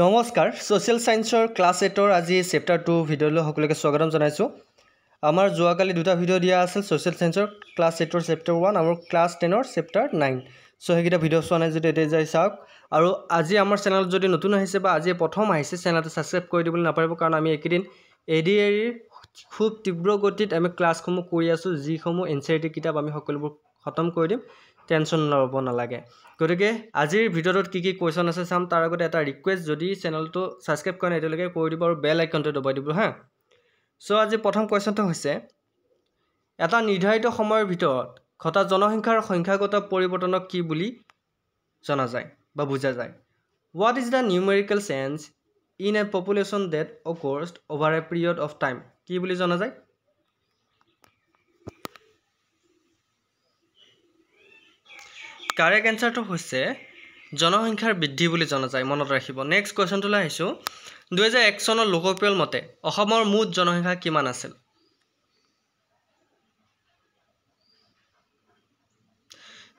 নমস্কাৰ social সায়েন্সৰ class 8ৰ আজি chapter 2 ভিডিঅ'লৈ সকলোকে স্বাগতম জনাইছো। আমাৰ যোৱাকালি দুটা ভিডিঅ' দিয়া আছিল সোশ্যাল সায়েন্সৰ ক্লাস 8ৰ চেপ্টাৰ 1 আৰু ক্লাস 10ৰ চেপ্টাৰ 9। সো হেগিটা ভিডিঅ' চোৱা নাই যদি এতিয়া যাই চাওক আৰু আজি আমাৰ চেনেল যদি নতুন আহিছে বা আজি প্ৰথম আহিছে চেনেলটো সাবস্ক্ৰাইব কৰি দিবলৈ নাপাৰিব কাৰণ আমি একেদিন এডিএৰ খুব তীব্ৰ গতিত আমি ক্লাছসমূহ কৰি আছো যিসমূহ এনসিইআৰটি কিতাপ আমি সকলোবোৰ খতম কৰি দিম টেনশন ল'ব নালাগে। গতিকে আজিৰ ভিডিঅ'টোত কি কোৱেশ্চন আছে চাম তাৰ আগতে এটা ৰিকুৱেষ্ট যদি চেনেলটো সাবস্ক্ৰাইব কৰা নাই এতিয়ালৈকে কৰি দিব আৰু বেল আইকনটো দবাই দিব হা। সো আজি প্ৰথম কোৱেশ্চনটো হৈছে এটা নিৰ্ধাৰিত সময়ৰ ভিতৰত ঘটা জনসংখ্যাৰ সংখ্যাগত পৰিৱৰ্তনক কি বুলি জনা যায় বা বুজা যায়। What is the numerical change in a population that occurs over a period of time? কি বুলি জনা যায়? কারেক্ট এনসারটো হৈছে জনসংখ্যাৰ বৃদ্ধি বুলি জনা যায় মনত ৰাখিব। নেক্সট কোৱেশ্চনটোলৈ আহিছো 2001 চনৰ লোকপিয়ল মতে অসমৰ মুঠ জনসংখ্যা কিমান আছিল?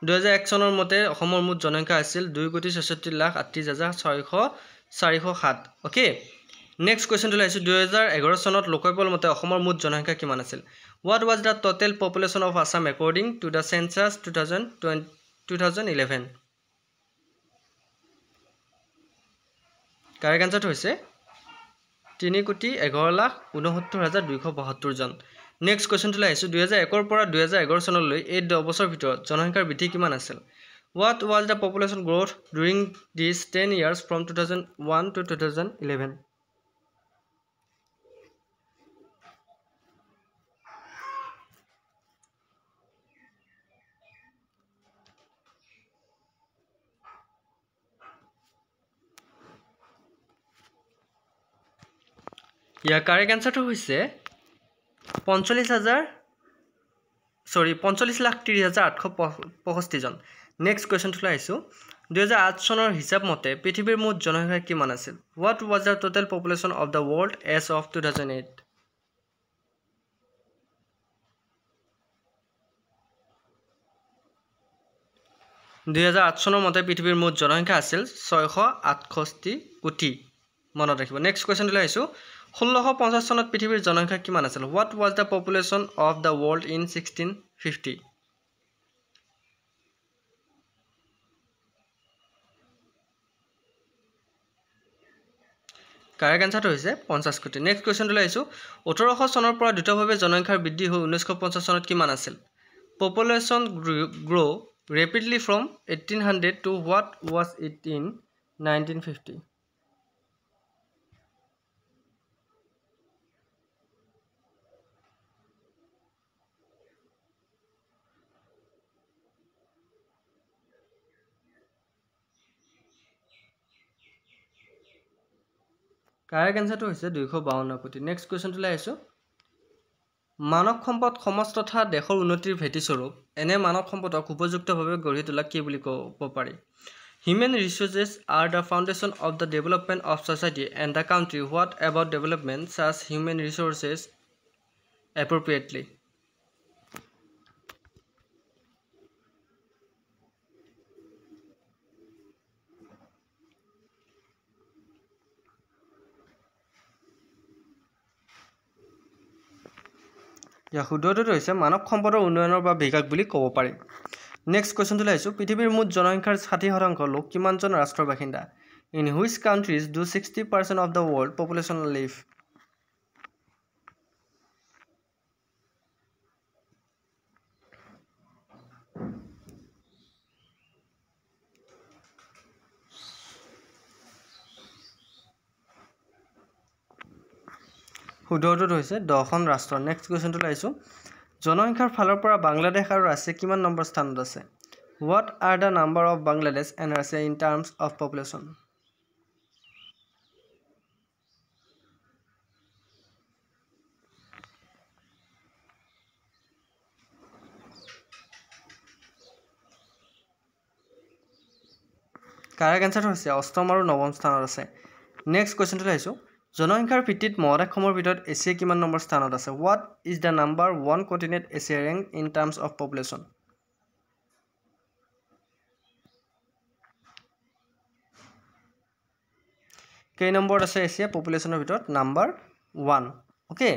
2001 চনৰ মতে অসমৰ মুঠ জনসংখ্যা আছিল 2,66,38,407। ওকে নেক্সট কোৱেশ্চনটোলৈ আহিছো 2011 চনত লোকপিয়ল মতে অসমৰ মুঠ জনসংখ্যা কিমান আছিল? What was the total population of Assam according to the census 2011? Correct আনসারটো হৈছে 3,11,69,272 জন। নেক্সট কোৱেশ্চনটোলৈ আহিছো 2001 ৰ পৰা 2011 চনলৈ এই 10 বছৰৰ ভিতৰত জনসংখ্যাৰ বৃদ্ধি কিমান আছিল? What was the population growth during these 10 years from 2001 to 2011? Year correct আনসাৰটো হৈছে 45,30,865 জন। নেক্সট কোৱেশ্চনটোলৈ আহিছো 2008 চনৰ হিচাপ মতে পৃথিৱীৰ মুঠ জনসংখ্যা কিমান আছিল? What was the total population of the world as of 2008? চনৰ মতে পৃথিৱীৰ মুঠ জনসংখ্যা আছিল 668 কোটি মনত ৰাখিব। নেক্সট কোৱেশ্চনটোলৈ আহিছো 1650 চনত পৃথিৱীৰ জনসংখ্যা কিমান আছিল? What was the population of the world in 1650? Correct আনসারটো হৈছে 50 কোটি। নেক্সট কোৱেশ্চনটোলৈ আহিছো 1800 চনৰ পৰা দ্ৰুতভাৱে জনসংখ্যাৰ বৃদ্ধি হৈ 1950 চনত কিমান আছিল? Population grow rapidly from 1800 to what was it in 1950? Correct আনসারটো হৈছে 252 কোটি। নেক্সট কোৱেশ্চনটোলৈ আহিছো মানৱ সম্পদ সমাজ তথা দেশৰ উন্নতিৰ ভেটিস্বৰূপ এনে মানৱ সম্পদক উপযুক্তভাৱে গঢ়ি তোলা কি বুলি ক'ব পাৰি? Human resources are the foundation of the development of society and the country. What about development such human resources appropriately? শুদ্ধটো হৈছে মানৱ সম্পদৰ উন্নয়নৰ বা বিকাশ বুলি ক'ব পাৰি। নেক্সট কোৱেশ্চনটোলৈ আহিছো পৃথিৱীৰ মুঠ জনসংখ্যাৰ 60% লোক কিমানজন ৰাষ্ট্ৰৰ বাসিন্দা? In which countries do 60% of the world population live? শুদ্ধটো হৈছে 10খন ৰাষ্ট্ৰ। নেক্সট কোৱেশ্চনটোলৈ আহিছো জনসংখ্যাৰ ফালৰ পৰা বাংলাদেশ আৰু ৰাছিয়া কিমান নম্বৰ স্থানত আছে? What are the number of Bangladesh and Russia in terms of population? Correct আনসারটো হৈছে 8ম আৰু 9ম স্থানত আছে। নেক্সট কোৱেশ্চনটোলৈ আহিছো জনসংখ্যাৰ ভিত্তিত মহাদেশসমূহৰ ভিতৰত এছিয়া কিমান নম্বৰ স্থানত আছে? What is the number 1 continent Asia ranked in terms of population? কেই নম্বৰত আছে এছিয়া পপুলেশ্যনৰ ভিতৰত নাম্বাৰ 1 ওকে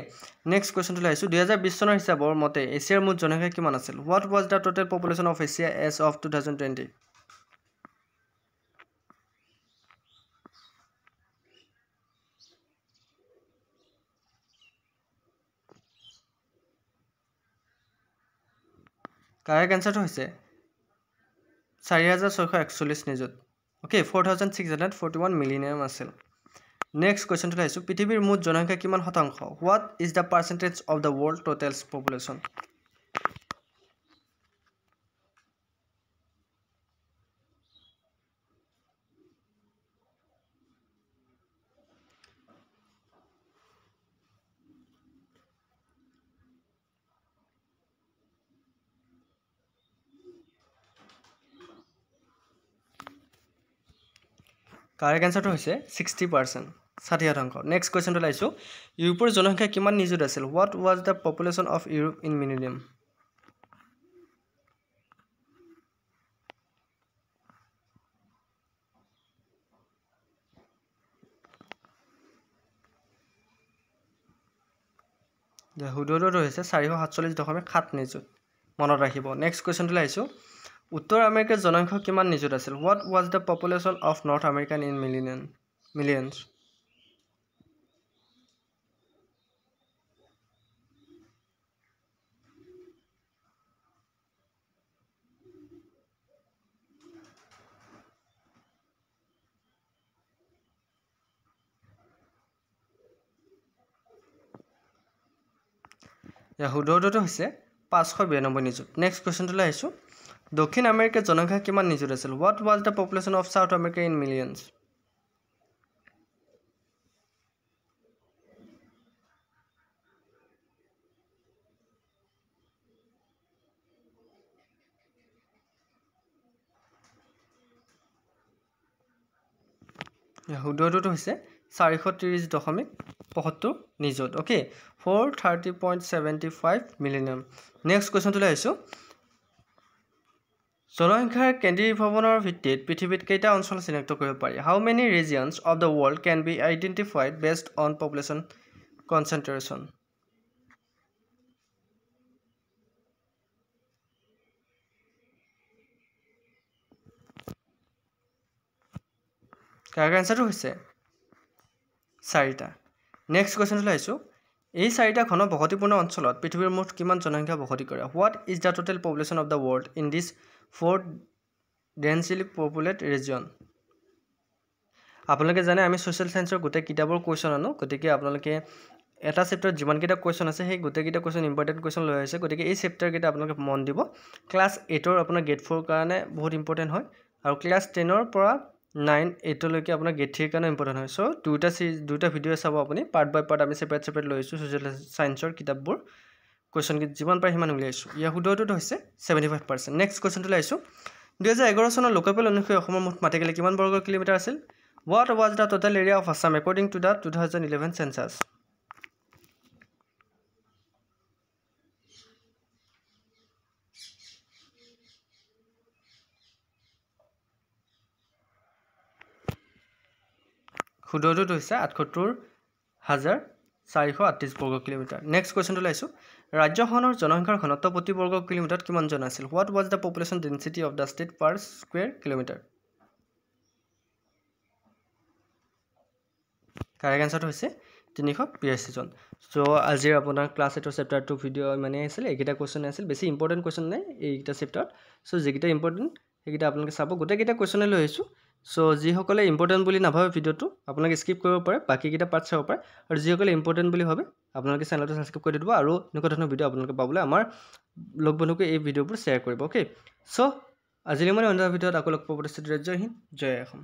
নেক্সট কোৱেশ্চনটো লাইছো 2020 চনৰ হিচাপৰ মতে এছিয়াৰ মুঠ জনসংখ্যা কিমান আছিল what was the total population of Asia as of 2020 correct আনসাৰটো হৈছে 4641 নিযুত ওকে 4641 মিলিয়ন আছিল নেক্সট কোৱেশ্চনটো লাইছো পৃথিৱীৰ মুঠ জনসংখ্যা কিমান শতাংশ what is the percentage of the world total population correct আনসাৰটো হৈছে 60% 60%। নেক্সট কোৱেশ্চনটো লাইছো ইউৰোপৰ জনসংখ্যা কিমান নিযুত আছিল what was the population of Europe in million শুদ্ধটো হৈছে 447.7 নিযুত মনত ৰাখিব নেক্সট কোৱেশ্চনটো লাইছো উত্তৰ আমেৰিকাৰ জনসংখ্যা কিমান নিযুত আছিল what was the population of North American in millions শুদ্ধটো হৈছে 592 নিযুত নেক্সট কোৱেশ্চনটো লাইছো দক্ষিণ আমেৰিকাৰ জনসংখ্যা কিমান নিযুত আছিল what was the population of South America in millions শুদ্ধটো হৈছে 430.75 নিযুত ওকে 430.75 মিলিয়ন নেক্সট কোৱেশ্চনটো লাইছো জনসংখ্যাৰ কেন্দ্ৰীভৱনৰ ভিত্তিত পৃথিৱীত কেইটা অঞ্চল চিনাক্ত কৰিব পাৰি how many regions of the world can be identified based on population concentration correct আনসাৰটো হৈছে 4টা নেক্সট কোৱেশ্চনটো লাইছো এই 4টা ঘনবসতিপূৰ্ণ অঞ্চলত পৃথিৱীৰ মুঠ কিমান জনসংখ্যা বসতি কৰে what is the total population of the world in this 4 densely populate region আপোনালোকে জানে আমি সোশ্যাল সায়েন্সৰ গোটেই কিতাপৰ কোৱেশ্চন আনো গতিকে আপোনালোকে এটা চেপ্টাৰত যিমানকেইটা কোৱেশ্চন আছে সেই গোটেইকেইটা কোৱেশ্চন ইম্পৰ্টেণ্ট কোৱেশ্চন লৈ আছে গতিকে এই চেপ্টাৰকেইটা আপোনালোকে মন দিব ক্লাছ 8ৰ আপোনাৰ গেট 4 কাৰণে বহুত ইম্পৰ্টেণ্ট হয় আৰু ক্লাছ 10ৰ পৰা 9 8 লৈকে আপোনাৰ গেট 3 কাৰণে ইম্পৰ্টেণ্ট হয় সো দুটা ভিডিও চাব আপুনি পাৰ্ট বাই পাৰ্ট আমি সেপাৰেট লৈ আছো সোশ্যাল সায়েন্সৰ কিতাপবোৰ কোৱেশ্চন যিমান পাৰি সিমান উলিয়াইছো ইয়া শুদ্ধটো হৈছে 75% নেক্সট কোৱেশ্চনটো লাইছো 2011 চনৰ লোকপিয়ল অনুসৰি অসমৰ মুঠ মাটিকালি কিমান বৰ্গ কিলোমিটাৰ আছিল What was the total area of Assam according to the 2011 census? শুদ্ধটো হৈছে 78,438 বৰ্গ কিলোমিটাৰ নেক্সট কোৱেশ্চনটো লাইছো ৰাজ্যখনৰ জনসংখ্যাৰ ঘনত্ব প্ৰতি বৰ্গ কিলোমিটাৰত কিমান জন আছিল What was the population density of the state per square kilometer? Correct আনসাৰটো হৈছে 382 জন সো আজিৰ আপোনাৰ ক্লাছ 8 চেপ্টাৰ 2 ভিডিও মানে আছিল এইকেইটা কোৱেশ্চন আছিল বেছি ইম্পৰ্টেন্ট কোৱেশ্চন নাই এইকেইটা চেপ্টাৰত সো যেকেইটা ইম্পৰ্টেন্ট সেইকেইটা আপোনালোকে চাব গোটেইকেইটা কোৱেশ্চন লৈ আহিছো সো যিসকলে ইম্পৰ্টেন্ট বুলি নাভাবে ভিডিওটো আপোনালোকে স্কিপ কৰিব পাৰে বাকিকেইটা পাৰ্ট চাব পাৰে আৰু যিসকলে ইম্পৰ্টেন্ট বুলি ভাবে আপোনালোকে চেনেলটো সাবস্ক্ৰাইব কৰি দিব আৰু এনেকুৱা ধৰণৰ ভিডিও আপোনালোকে পাবলৈ আমাৰ লগ বন্ধুকে এই ভিডিওবোৰ শ্বেয়াৰ কৰিব ওকে সো আজিলৈ মই অন্য ভিডিওত আকৌ লগ পাব জয় হিন্দ জয় অসম